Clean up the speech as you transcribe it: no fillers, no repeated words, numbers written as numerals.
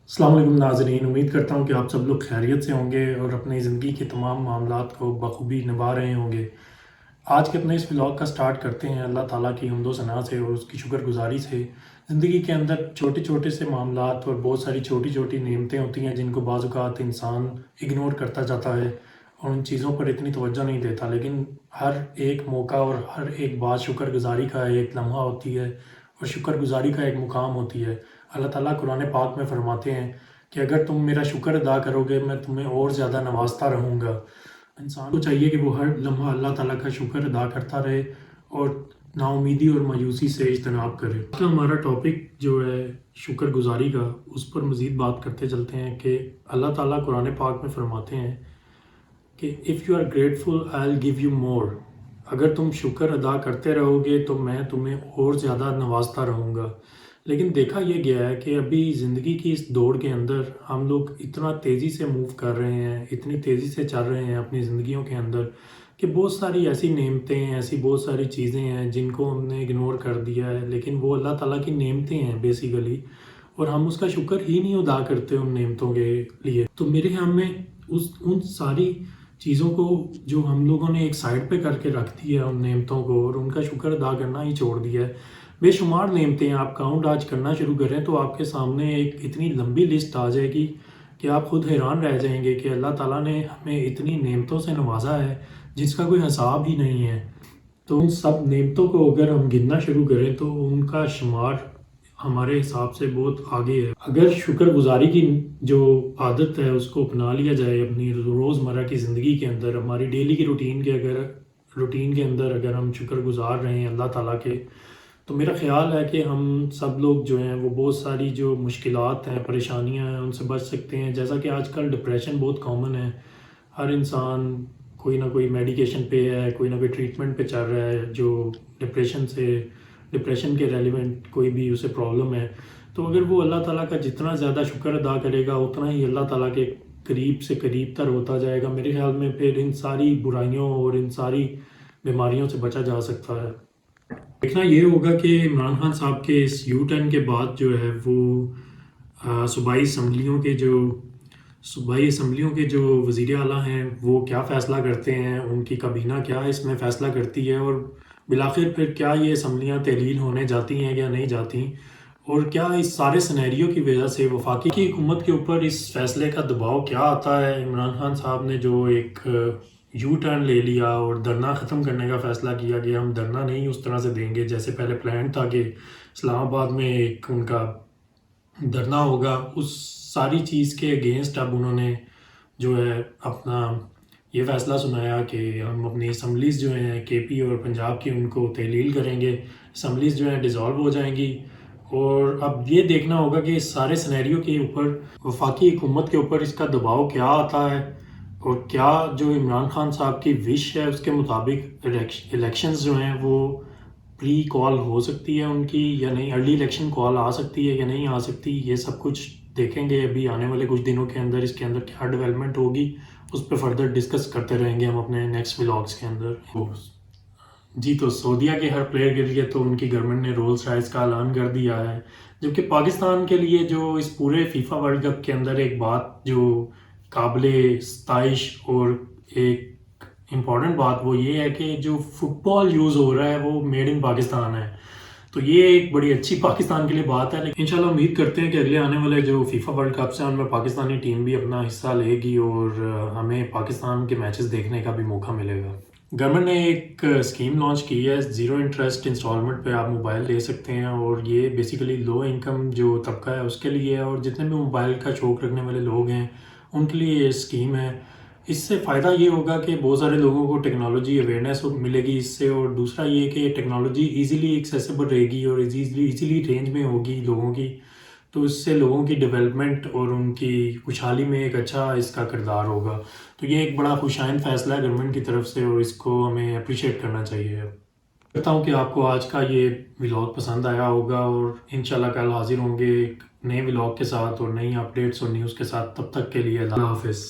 السلام علیکم ناظرین، امید کرتا ہوں کہ آپ سب لوگ خیریت سے ہوں گے اور اپنی زندگی کے تمام معاملات کو بخوبی نبھا رہے ہوں گے۔ آج کے اپنے اس ولاگ کا سٹارٹ کرتے ہیں اللہ تعالیٰ کی حمد و ثنا سے اور اس کی شکر گزاری سے۔ زندگی کے اندر چھوٹے چھوٹے سے معاملات اور بہت ساری چھوٹی چھوٹی نعمتیں ہوتی ہیں جن کو بعض اوقات انسان اگنور کرتا جاتا ہے اور ان چیزوں پر اتنی توجہ نہیں دیتا، لیکن ہر ایک موقع اور ہر ایک بات شکر گزاری کا ایک لمحہ ہوتی ہے اور شکر گزاری کا ایک مقام ہوتی ہے۔ اللہ تعالیٰ قرآن پاک میں فرماتے ہیں کہ اگر تم میرا شکر ادا کرو گے میں تمہیں اور زیادہ نوازتا رہوں گا۔ انسان کو چاہیے کہ وہ ہر لمحہ اللہ تعالیٰ کا شکر ادا کرتا رہے اور نا امیدی اور مایوسی سے اجتناب کرے۔ آج کا ہمارا ٹاپک جو ہے شکر گزاری کا، اس پر مزید بات کرتے چلتے ہیں کہ اللہ تعالیٰ قرآن پاک میں فرماتے ہیں کہ if you are grateful I'll give you more۔ اگر تم شکر ادا کرتے رہو گے تو میں تمہیں اور زیادہ نوازتا رہوں گا۔ لیکن دیکھا یہ گیا ہے کہ ابھی زندگی کی اس دوڑ کے اندر ہم لوگ اتنا تیزی سے موو کر رہے ہیں، اتنی تیزی سے چل رہے ہیں اپنی زندگیوں کے اندر کہ بہت ساری ایسی نعمتیں ہیں، ایسی بہت ساری چیزیں ہیں جن کو ہم نے اگنور کر دیا ہے، لیکن وہ اللہ تعالیٰ کی نعمتیں ہیں بیسیکلی، اور ہم اس کا شکر ہی نہیں ادا کرتے ان نعمتوں کے لیے۔ تو میرے خیال میں ان ساری چیزوں کو جو ہم لوگوں نے ایک سائڈ پہ کر کے رکھ دی ہے ان نعمتوں کو اور ان کا شکر ادا کرنا ہی چھوڑ دیا ہے۔ بے شمار نعمتیں ہیں، آپ کاؤنٹ آج کرنا شروع کریں تو آپ کے سامنے ایک اتنی لمبی لسٹ آ جائے گی کہ آپ خود حیران رہ جائیں گے کہ اللہ تعالیٰ نے ہمیں اتنی نعمتوں سے نوازا ہے جس کا کوئی حساب ہی نہیں ہے۔ تو ان سب نعمتوں کو اگر ہم گننا شروع کریں تو ان کا شمار ہمارے حساب سے بہت آگے ہے۔ اگر شکر گزاری کی جو عادت ہے اس کو اپنا لیا جائے اپنی روزمرہ کی زندگی کے اندر، ہماری ڈیلی کی روٹین کے اندر اگر ہم شکر گزار رہے ہیں اللہ تعالیٰ کے، تو میرا خیال ہے کہ ہم سب لوگ جو ہیں وہ بہت ساری جو مشکلات ہیں، پریشانیاں ہیں، ان سے بچ سکتے ہیں۔ جیسا کہ آج کل ڈپریشن بہت کامن ہے، ہر انسان کوئی نہ کوئی میڈیکیشن پہ ہے، کوئی نہ کوئی ٹریٹمنٹ پہ چل رہا ہے جو ڈپریشن کے ریلیونٹ کوئی بھی اسے پرابلم ہے۔ تو اگر وہ اللہ تعالیٰ کا جتنا زیادہ شکر ادا کرے گا اتنا ہی اللہ تعالیٰ کے قریب سے قریب تر ہوتا جائے گا۔ میرے خیال میں پھر ان ساری برائیوں اور ان ساری بیماریوں سے بچا جا سکتا ہے۔ دیکھنا یہ ہوگا کہ عمران خان صاحب کے اس یو ٹرن کے بعد جو ہے وہ صوبائی اسمبلیوں کے جو وزیر اعلیٰ ہیں وہ کیا فیصلہ کرتے ہیں، ان کی کابینہ کیا اس میں فیصلہ کرتی ہے، اور بالآخر پھر کیا یہ اسمبلیاں تحلیل ہونے جاتی ہیں یا نہیں جاتی، اور کیا اس سارے سینیریو کی وجہ سے وفاقی کی حکومت کے اوپر اس فیصلے کا دباؤ کیا آتا ہے۔ عمران خان صاحب نے جو ایک یو ٹرن لے لیا اور دھرنا ختم کرنے کا فیصلہ کیا کہ ہم دھرنا نہیں اس طرح سے دیں گے جیسے پہلے پلان تھا کہ اسلام آباد میں ایک ان کا دھرنا ہوگا، اس ساری چیز کے اگینسٹ اب انہوں نے جو ہے اپنا یہ فیصلہ سنایا کہ ہم اپنی اسمبلیز جو ہیں کے پی اور پنجاب کی ان کو تحلیل کریں گے، اسمبلیز جو ہیں ڈیزالو ہو جائیں گی، اور اب یہ دیکھنا ہوگا کہ اس سارے سینیریو کے اوپر وفاقی حکومت کے اوپر اس کا دباؤ کیا آتا ہے، اور کیا جو عمران خان صاحب کی وش ہے اس کے مطابق الیکشنز جو ہیں وہ پری کال ہو سکتی ہے ان کی یا نہیں، ارلی الیکشن کال آ سکتی ہے یا نہیں آ سکتی، یہ سب کچھ دیکھیں گے ابھی آنے والے کچھ دنوں کے اندر اس کے اندر کیا ڈیولپمنٹ ہوگی، اس پہ فردر ڈسکس کرتے رہیں گے ہم اپنے نیکسٹ ولاگز کے اندر۔ جی، تو سعودیہ کے ہر پلیئر کے لیے تو ان کی گورنمنٹ نے رولز رائز کا اعلان کر دیا ہے، جبکہ پاکستان کے لیے جو اس پورے فیفا ورلڈ کپ کے اندر ایک بات جو قابل ستائش اور ایک امپورٹنٹ بات وہ یہ ہے کہ جو فٹ بال یوز ہو رہا ہے وہ میڈ ان پاکستان ہے، تو یہ ایک بڑی اچھی پاکستان کے لیے بات ہے۔ لیکن انشاءاللہ امید کرتے ہیں کہ اگلے آنے والے جو فیفا ورلڈ کپس ہیں ان میں پاکستانی ٹیم بھی اپنا حصہ لے گی اور ہمیں پاکستان کے میچز دیکھنے کا بھی موقع ملے گا۔ گورنمنٹ نے ایک اسکیم لانچ کی ہے، زیرو انٹرسٹ انسٹالمنٹ پہ آپ موبائل لے سکتے ہیں، اور یہ بیسیکلی لو انکم جو طبقہ ہے اس کے لیے ہے، اور جتنے بھی موبائل کا شوق رکھنے والے لوگ ہیں ان کے لیے یہ اسکیم ہے۔ اس سے فائدہ یہ ہوگا کہ بہت سارے لوگوں کو ٹیکنالوجی اویئرنیس ملے گی اس سے، اور دوسرا یہ کہ ٹیکنالوجی ایزیلی ایکسیسیبل رہے گی اور ایزیلی رینج میں ہوگی لوگوں کی، تو اس سے لوگوں کی ڈیولپمنٹ اور ان کی خوشحالی میں ایک اچھا اس کا کردار ہوگا۔ تو یہ ایک بڑا خوشائند فیصلہ ہے گورنمنٹ کی طرف سے اور اس کو ہمیں اپریشیٹ کرنا چاہیے۔ کرتا ہوں کہ آپ کو آج کا یہ ولاگ پسند آیا ہوگا، اور انشاءاللہ کل حاضر ہوں گے ایک نئے ولاگ کے ساتھ اور نئی اپڈیٹس اور نیوز کے ساتھ۔ تب تک کے لیے اللہ حافظ۔